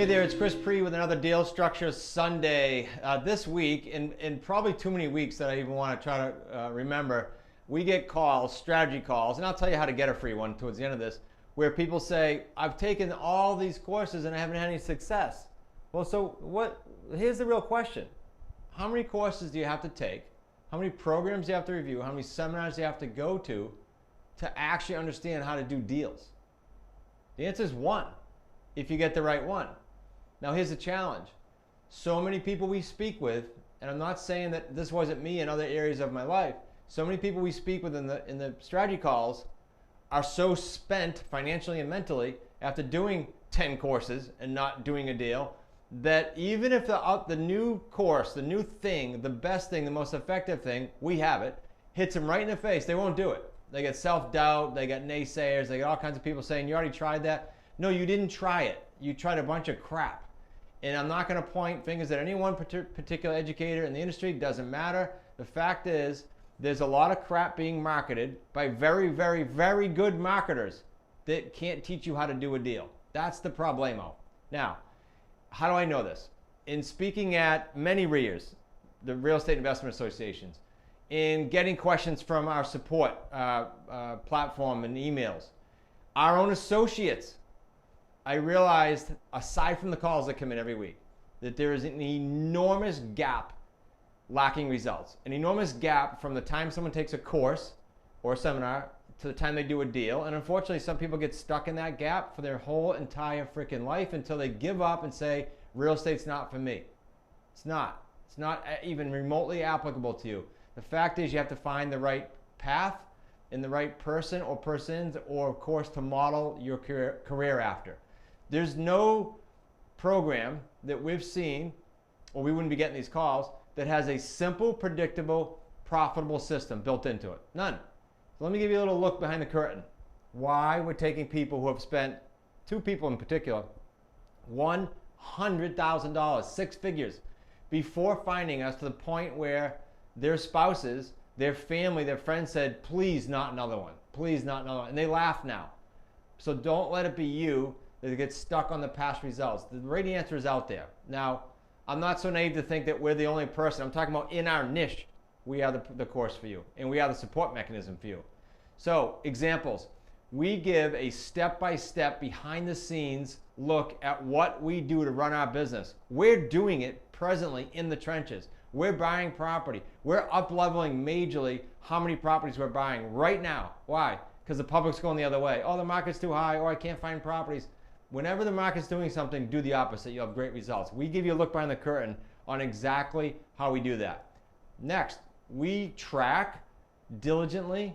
Hey there, it's Chris Pre with another Deal Structure Sunday. This week, in probably too many weeks that I even want to try to remember, we get calls, strategy calls, and I'll tell you how to get a free one towards the end of this, where people say, I've taken all these courses and I haven't had any success. Well, so what? Here's the real question. How many courses do you have to take? How many programs do you have to review? How many seminars do you have to go to actually understand how to do deals? The answer is one, if you get the right one. Now here's the challenge. So many people we speak with, and I'm not saying that this wasn't me in other areas of my life, so many people we speak with in the strategy calls are so spent financially and mentally after doing 10 courses and not doing a deal, that even if the new course, the new thing, the best thing, the most effective thing, we have it, hits them right in the face, they won't do it. They get self-doubt, they get naysayers, they get all kinds of people saying, you already tried that. No, you didn't try it. You tried a bunch of crap. And I'm not going to point fingers at any one particular educator in the industry. Doesn't matter. The fact is, there's a lot of crap being marketed by very, very, very good marketers that can't teach you how to do a deal. That's the problemo. Now, how do I know this? In speaking at many REIAs, the Real Estate Investment Associations, in getting questions from our support platform and emails, our own associates, I realized, aside from the calls that come in every week, that there is an enormous gap lacking results. An enormous gap from the time someone takes a course or a seminar to the time they do a deal. And unfortunately, some people get stuck in that gap for their whole entire freaking life until they give up and say, real estate's not for me. It's not. It's not even remotely applicable to you. The fact is, you have to find the right path and the right person or persons or course to model your career after. There's no program that we've seen, or we wouldn't be getting these calls, that has a simple, predictable, profitable system built into it. None. So let me give you a little look behind the curtain. Why we're taking people who have spent, two people in particular, $100,000, 6 figures, before finding us, to the point where their spouses, their family, their friends said, please not another one. Please not another one. And they laugh now. So don't let it be you that gets stuck on the past results. The right answer is out there. Now, I'm not so naive to think that we're the only person. I'm talking about in our niche, we are the course for you, and we are the support mechanism for you. So, examples. We give a step-by-step, behind-the-scenes look at what we do to run our business. We're doing it presently in the trenches. We're buying property. We're up-leveling majorly how many properties we're buying right now. Why? Because the public's going the other way. Oh, the market's too high, or I can't find properties. Whenever the market's doing something, do the opposite. You'll have great results. We give you a look behind the curtain on exactly how we do that. Next, we track diligently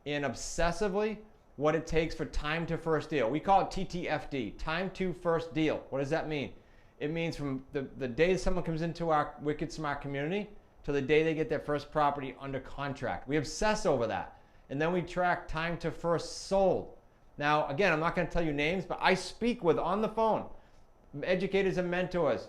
and obsessively what it takes for time to first deal. We call it TTFD, time to first deal. What does that mean? It means from the day someone comes into our Wicked Smart community to the day they get their first property under contract. We obsess over that. And then we track time to first sold. Now, again, I'm not going to tell you names, but I speak with, on the phone, educators and mentors,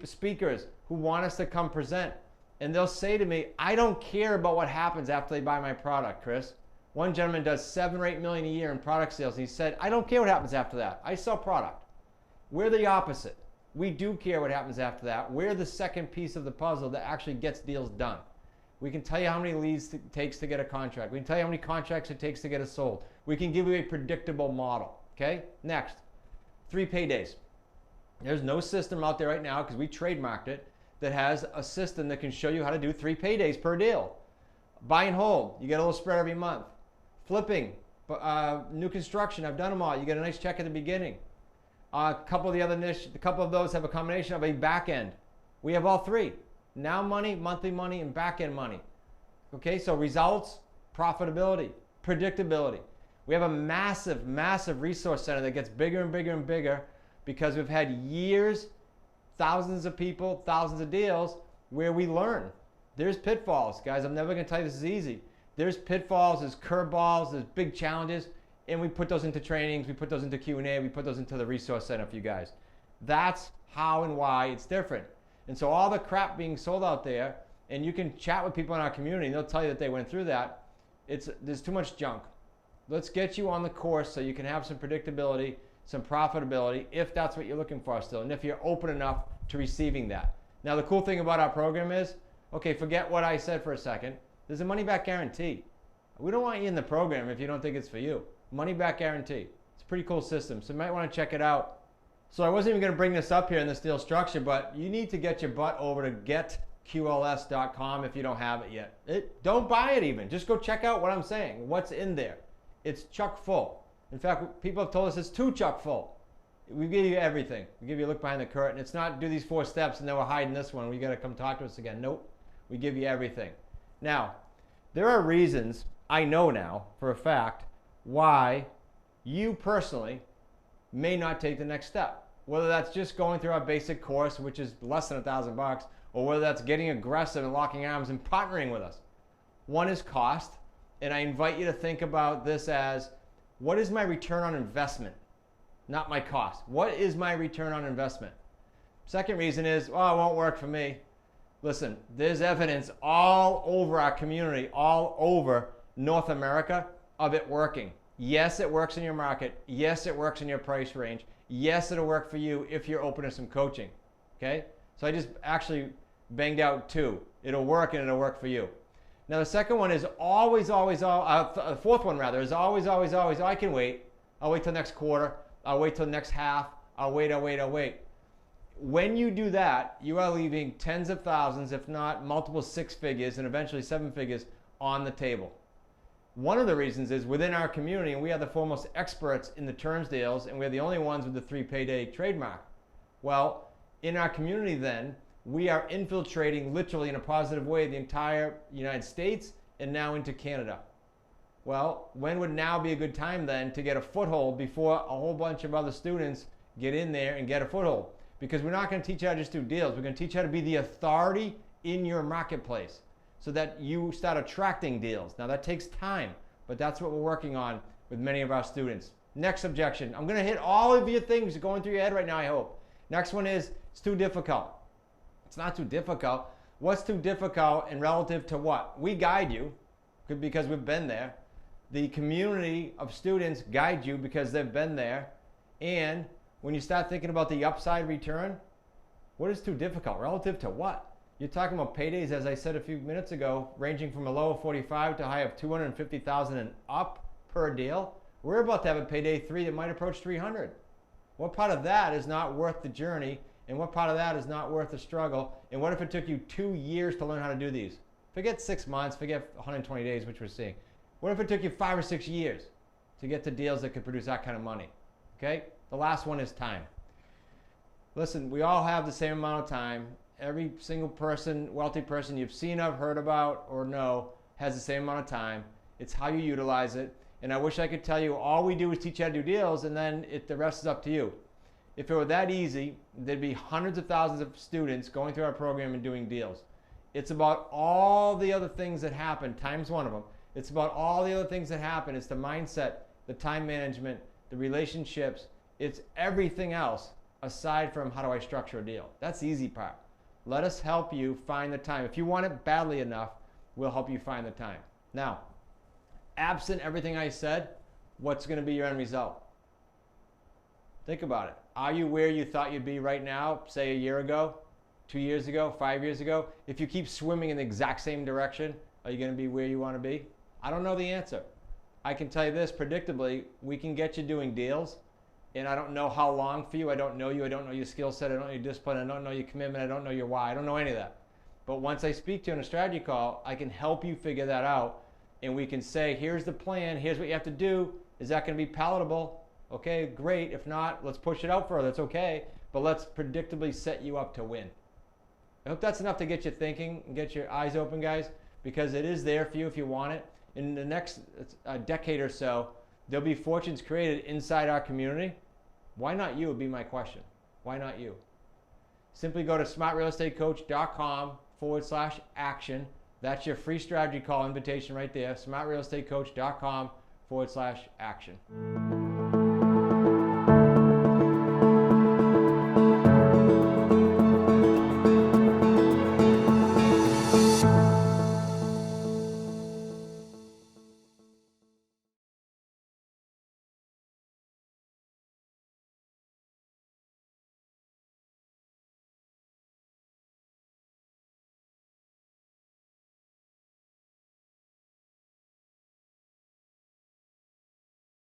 speakers who want us to come present. And they'll say to me, I don't care about what happens after they buy my product, Chris. One gentleman does 7 or 8 million a year in product sales. And he said, I don't care what happens after that. I sell product. We're the opposite. We do care what happens after that. We're the second piece of the puzzle that actually gets deals done. We can tell you how many leads it takes to get a contract. We can tell you how many contracts it takes to get it sold. We can give you a predictable model. Okay? Next, 3 paydays. There's no system out there right now, because we trademarked it, that has a system that can show you how to do 3 paydays per deal. Buy and hold, you get a little spread every month. Flipping, new construction, I've done them all. You get a nice check at the beginning. A couple of those have a combination of a back end. We have all 3. Now money, monthly money, and back end money. Okay, so results, profitability, predictability. We have a massive, massive resource center that gets bigger and bigger and bigger because we've had years, thousands of people, thousands of deals where we learn. There's pitfalls, guys. I'm never going to tell you this is easy. There's pitfalls, there's curveballs, there's big challenges, and we put those into trainings, we put those into Q&A, we put those into the resource center for you guys. That's how and why it's different. And so all the crap being sold out there, and you can chat with people in our community, and they'll tell you that they went through that. There's too much junk. Let's get you on the course so you can have some predictability, some profitability if that's what you're looking for still, and if you're open enough to receiving that. Now, the cool thing about our program is, okay, forget what I said for a second. There's a money-back guarantee. We don't want you in the program if you don't think it's for you. Money-back guarantee. It's a pretty cool system, so you might want to check it out. So I wasn't even going to bring this up here in this deal structure, but you need to get your butt over to getqls.com if you don't have it yet. Don't buy it even. Just go check out what I'm saying, what's in there. It's chock full. In fact, people have told us it's too chock full. We give you everything. We give you a look behind the curtain. It's not do these 4 steps and then we're hiding this one. We got to come talk to us again. Nope. We give you everything. Now, there are reasons, I know now for a fact, why you personally may not take the next step. Whether that's just going through our basic course, which is less than $1,000, or whether that's getting aggressive and locking arms and partnering with us. One is cost, and I invite you to think about this as, what is my return on investment? Not my cost. What is my return on investment? Second reason is, oh, it won't work for me. Listen, there's evidence all over our community, all over North America, of it working. Yes, it works in your market. Yes, it works in your price range. Yes, it'll work for you if you're open to some coaching. Okay? So I just actually banged out 2. It'll work and it'll work for you. Now the second one is always, the fourth one rather, is always, I can wait. I'll wait till next quarter. I'll wait till next half. I'll wait. When you do that, you are leaving tens of thousands, if not multiple 6 figures and eventually 7 figures on the table. One of the reasons is within our community, and we are the foremost experts in the terms deals, and we're the only ones with the 3 payday trademark. Well, in our community then, we are infiltrating literally in a positive way the entire United States and now into Canada. Well, when would now be a good time then to get a foothold before a whole bunch of other students get in there and get a foothold? Because we're not going to teach you how to just do deals. We're going to teach you how to be the authority in your marketplace so that you start attracting deals. Now that takes time, but that's what we're working on with many of our students. Next objection. I'm going to hit all of your things going through your head right now, I hope. Next one is, it's too difficult. It's not too difficult. What's too difficult and relative to what? We guide you because we've been there. The community of students guide you because they've been there. And when you start thinking about the upside return, what is too difficult? Relative to what? You're talking about paydays, as I said a few minutes ago, ranging from a low of 45 to a high of 250,000 and up per deal. We're about to have a payday 3 that might approach 300. What part of that is not worth the journey? And what part of that is not worth the struggle? And what if it took you 2 years to learn how to do these? Forget 6 months, forget 120 days, which we're seeing. What if it took you 5 or 6 years to get to deals that could produce that kind of money? Okay? The last one is time. Listen, we all have the same amount of time. Every single person, wealthy person you've seen of, heard about, or know has the same amount of time. It's how you utilize it. And I wish I could tell you all we do is teach you how to do deals and then the rest is up to you. If it were that easy, there'd be hundreds of thousands of students going through our program and doing deals. It's about all the other things that happen, time's one of them. It's about all the other things that happen. It's the mindset, the time management, the relationships. It's everything else aside from how do I structure a deal. That's the easy part. Let us help you find the time. If you want it badly enough, we'll help you find the time. Now, absent everything I said, what's going to be your end result? Think about it. Are you where you thought you'd be right now, say a year ago, 2 years ago, 5 years ago? If you keep swimming in the exact same direction, are you going to be where you want to be? I don't know the answer. I can tell you this, predictably, we can get you doing deals, and I don't know how long for you. I don't know you. I don't know your skill set. I don't know your discipline. I don't know your commitment. I don't know your why. I don't know any of that. But once I speak to you on a strategy call, I can help you figure that out, and we can say, here's the plan. Here's what you have to do. Is that going to be palatable? Okay, great. If not, let's push it out further. It's okay. But let's predictably set you up to win. I hope that's enough to get you thinking and get your eyes open, guys, because it is there for you if you want it. In the next decade or so, there'll be fortunes created inside our community. Why not you would be my question. Why not you? Simply go to smartrealestatecoach.com/action. That's your free strategy call invitation right there. smartrealestatecoach.com/action.